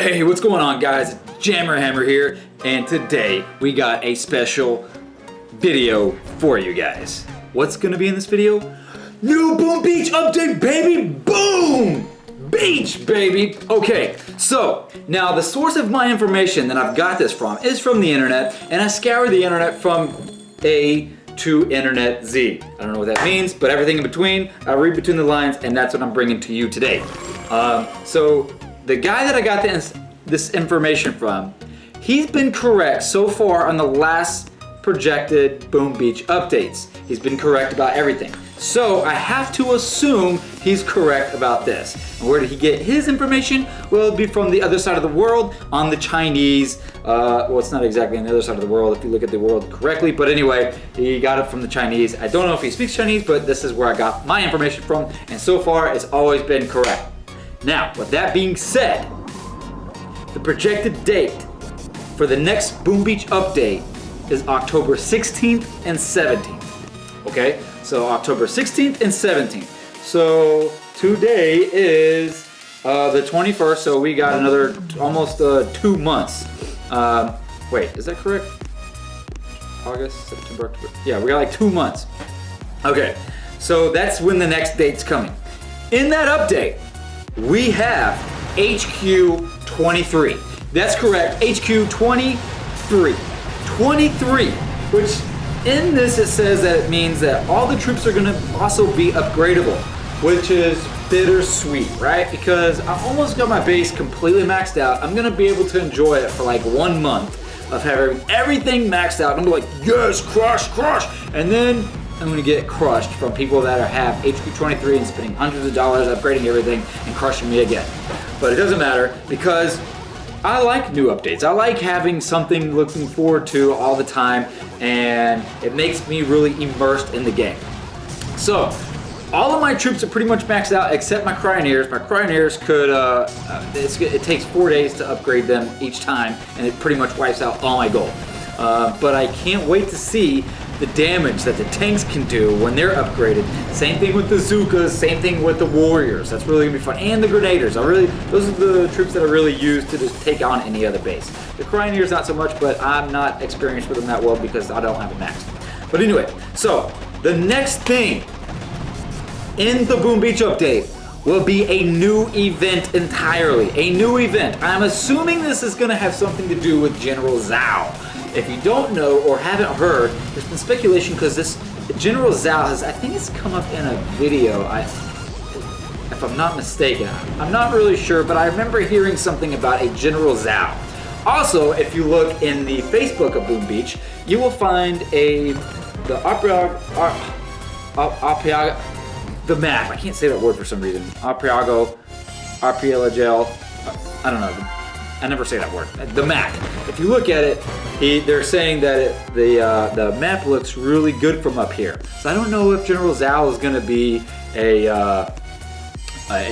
Hey, what's going on, guys? Jammer Hammer here, and today we got a special video for you guys. What's gonna be in this video? New Boom Beach update, baby! Boom! Beach, baby! Okay, so now the source of my information that I've got this from is from the internet, and I scour the internet from A to Internet Z. I don't know what that means, but everything in between, I read between the lines, and that's what I'm bringing to you today. So the guy that I got this information from, he's been correct so far on the last projected Boom Beach updates. He's been correct about everything. So I have to assume he's correct about this. And where did he get his information? Well, it'd be from the other side of the world on the Chinese. Well, it's not exactly on the other side of the world if you look at the world correctly, but anyway, he got it from the Chinese. I don't know if he speaks Chinese, but this is where I got my information from, and so far it's always been correct. Now, with that being said, the projected date for the next Boom Beach update is October 16th and 17th. Okay, so October 16th and 17th. So today is the 21st, so we got another almost 2 months. Wait, is that correct? August, September, October. Yeah, we got like 2 months. Okay, so that's when the next date's coming. In that update, we have HQ 23. That's correct, HQ 23. 23, which in this it says that it means that all the troops are gonna also be upgradable, which is bittersweet, right? Because I almost got my base completely maxed out. I'm gonna be able to enjoy it for like 1 month of having everything maxed out. I'm gonna be like, yes, crush, crush. And then I'm gonna get crushed from people that have HQ 23 and spending hundreds of dollars upgrading everything and crushing me again. But it doesn't matter because I like new updates. I like having something looking forward to all the time, and it makes me really immersed in the game. So, all of my troops are pretty much maxed out except my Cryoneers. My Cryoneers could, it takes 4 days to upgrade them each time, and it pretty much wipes out all my gold. But I can't wait to see the damage that the tanks can do when they're upgraded. Same thing with the Zookas, same thing with the Warriors. That's really gonna be fun. And the Grenadiers. Those are the troops that I really use to just take on any other base. The Cryoneers not so much, but I'm not experienced with them that well because I don't have it maxed. But anyway, so the next thing in the Boom Beach update will be a new event entirely. A new event. I'm assuming this is gonna have something to do with General Zhao. If you don't know or haven't heard, there's been speculation because this General Zhao has, I think it's come up in a video, if I'm not mistaken. I'm not really sure, but I remember hearing something about a General Zhao. Also, if you look in the Facebook of Boom Beach, you will find the map. I can't say that word for some reason. Arpeago, I don't know. I never say that word. The map. If you look at it, they're saying that the map looks really good from up here. So I don't know if General Zhao is going to be a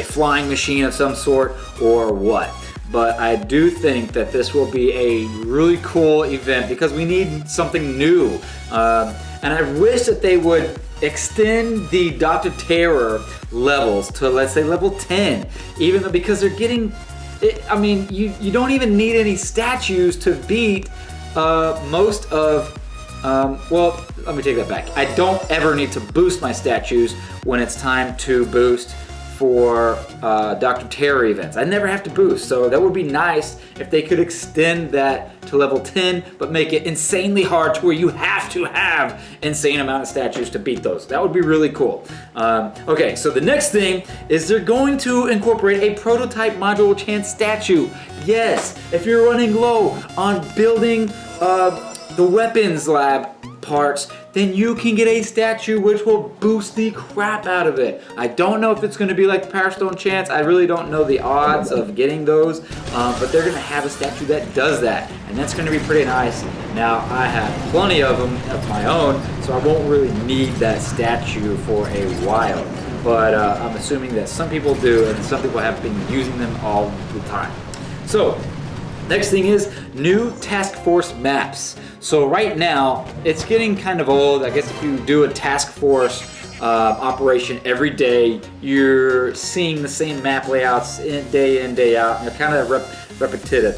flying machine of some sort or what. But I do think that this will be a really cool event because we need something new. And I wish that they would extend the Dr. Terror levels to, let's say, level 10. Even though, because they're getting... you don't even need any statues to beat most of, well, let me take that back. I don't ever need to boost my statues when it's time to boost for Dr. Terror events. I never have to boost, so that would be nice if they could extend that to level 10, but make it insanely hard to where you have to have insane amount of statues to beat those. That would be really cool. Okay, so the next thing is they're going to incorporate a prototype module Chant statue. Yes, if you're running low on building the weapons lab parts, then you can get a statue which will boost the crap out of it. I don't know if it's going to be like the Power Stone Chants. I really don't know the odds of getting those, but they're going to have a statue that does that, and that's going to be pretty nice. Now, I have plenty of them of my own, so I won't really need that statue for a while, but I'm assuming that some people do, and some people have been using them all the time. So, next thing is new task force maps. So right now, it's getting kind of old. I guess if you do a task force operation every day. You're seeing the same map layouts day in, day out. They're kind of repetitive.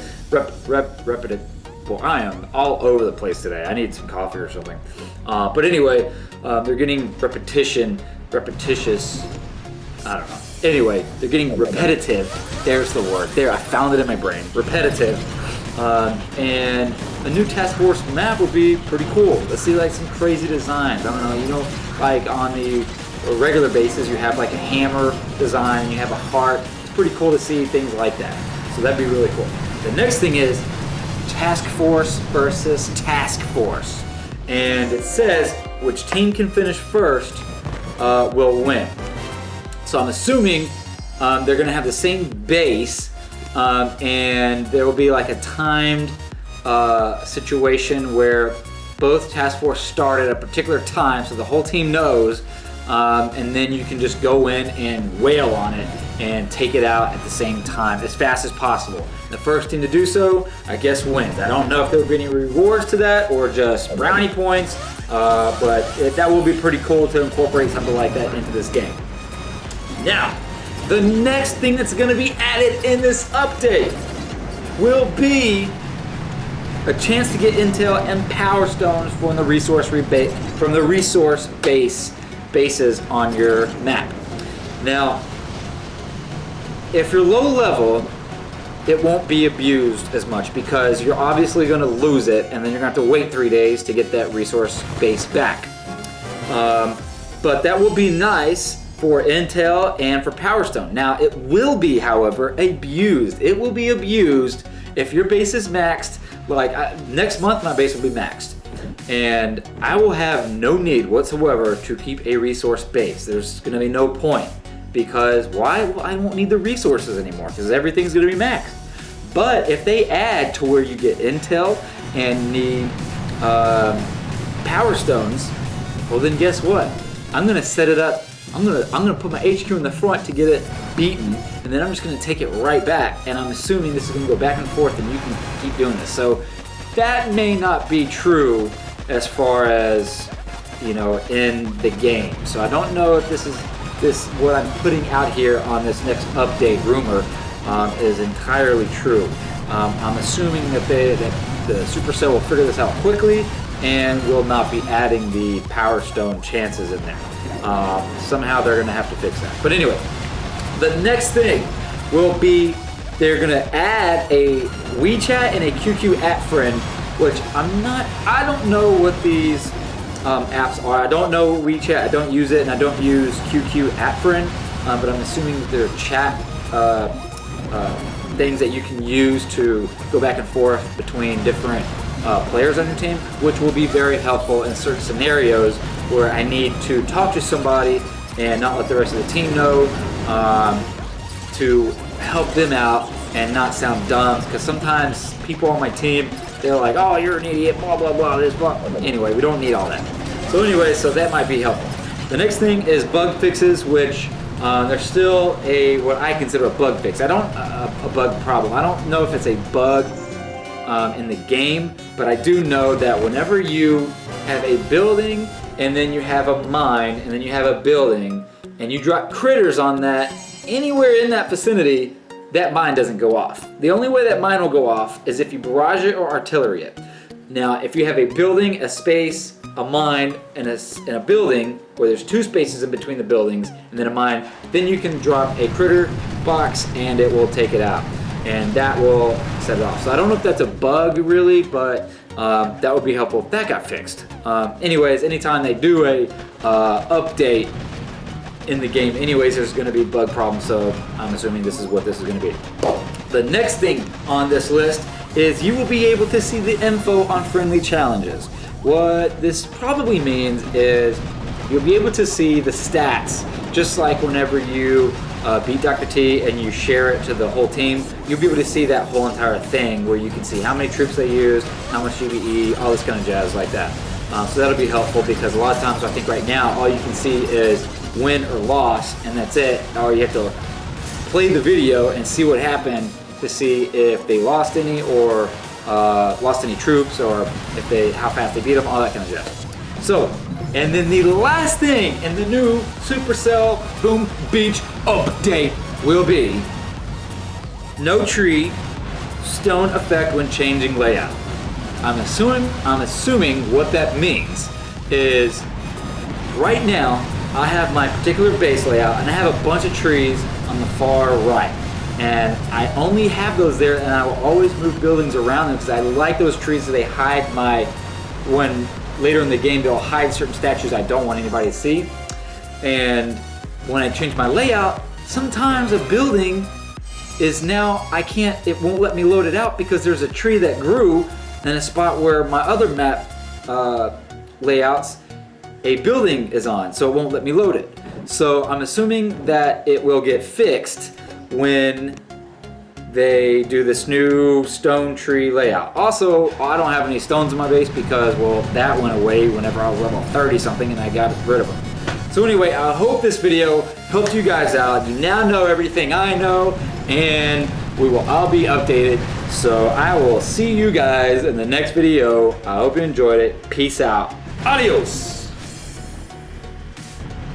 Well, I am all over the place today. I need some coffee or something. But anyway, they're getting repetitious. I don't know. Anyway, they're getting repetitive. There's the word. There, I found it in my brain. Repetitive. And a new task force map would be pretty cool. Let's see like some crazy designs. I don't know, you know, like on the regular basis, you have like a hammer design, you have a heart. It's pretty cool to see things like that. So that'd be really cool. The next thing is task force versus task force. And it says which team can finish first will win. So I'm assuming they're gonna have the same base, and there will be like a timed situation where both task force start at a particular time so the whole team knows, and then you can just go in and wail on it and take it out at the same time as fast as possible. The first team to do so, I guess, wins. I don't know if there will be any rewards to that or just brownie points, but that will be pretty cool to incorporate something like that into this game. Now, the next thing that's going to be added in this update will be a chance to get intel and power stones from the resource bases on your map. Now, if you're low level, it won't be abused as much because you're obviously going to lose it, and then you're going to have to wait 3 days to get that resource base back. But that will be nice for intel and for power stone. Now, it will be, however, abused. It will be abused if your base is maxed. Like next month, my base will be maxed, and I will have no need whatsoever to keep a resource base. There's going to be no point, because why? Well, I won't need the resources anymore because everything's going to be maxed. But if they add to where you get intel and need power stones, well then guess what? I'm going to set it up. I'm gonna put my HQ in the front to get it beaten, and then I'm just gonna take it right back, and I'm assuming this is gonna go back and forth and you can keep doing this. So that may not be true as far as, you know, in the game. So I don't know if this what I'm putting out here on this next update rumor is entirely true. I'm assuming that the Supercell will figure this out quickly and will not be adding the Power Stone chances in there. Somehow they're gonna have to fix that. But anyway, the next thing will be they're gonna add a WeChat and a QQ app friend, which I don't know what these apps are. I don't know WeChat, I don't use it, and I don't use QQ app friend, but I'm assuming that they're chat things that you can use to go back and forth between different players on your team, which will be very helpful in certain scenarios where I need to talk to somebody and not let the rest of the team know, to help them out and not sound dumb, because sometimes people on my team, they're like, oh, you're an idiot, blah, blah, blah, this, blah. Anyway, we don't need all that. So anyway, so that might be helpful. The next thing is bug fixes, which there's still what I consider a bug fix. A bug problem. I don't know if it's a bug in the game, but I do know that whenever you have a building and then you have a mine and then you have a building and you drop critters on that, anywhere in that vicinity, that mine doesn't go off. The only way that mine will go off is if you barrage it or artillery it. Now, if you have a building, a space, a mine, and a building where there's 2 spaces in between the buildings and then a mine, then you can drop a critter box and it will take it out. And that will set it off. So I don't know if that's a bug really, but that would be helpful if that got fixed. Anyways, anytime they do a update in the game, anyways, there's going to be bug problems. So I'm assuming this is what this is going to be. The next thing on this list is you will be able to see the info on friendly challenges. What this probably means is you'll be able to see the stats, just like whenever you beat Dr. T and you share it to the whole team, you'll be able to see that whole entire thing where you can see how many troops they use, how much GBE, all this kind of jazz like that. So that'll be helpful because a lot of times I think right now all you can see is win or loss, and that's it. Or you have to play the video and see what happened to see if they lost any or lost any troops, or if how fast they beat them, all that kind of jazz. So And then the last thing in the new Supercell Boom Beach update will be no tree, stone effect when changing layout. I'm assuming what that means is right now I have my particular base layout and I have a bunch of trees on the far right. And I only have those there, and I will always move buildings around them because I like those trees so they hide when later in the game they'll hide certain statues I don't want anybody to see. And when I change my layout, sometimes a building is now, it won't let me load it out because there's a tree that grew in a spot where my other map layouts, a building is on, so it won't let me load it. So I'm assuming that it will get fixed when they do this new stone tree layout. Also, I don't have any stones in my base because, well, that went away whenever I was level 30 something and I got rid of them. So anyway, I hope this video helped you guys out. You now know everything I know, and we will all be updated. So I will see you guys in the next video. I hope you enjoyed it. Peace out. Adios.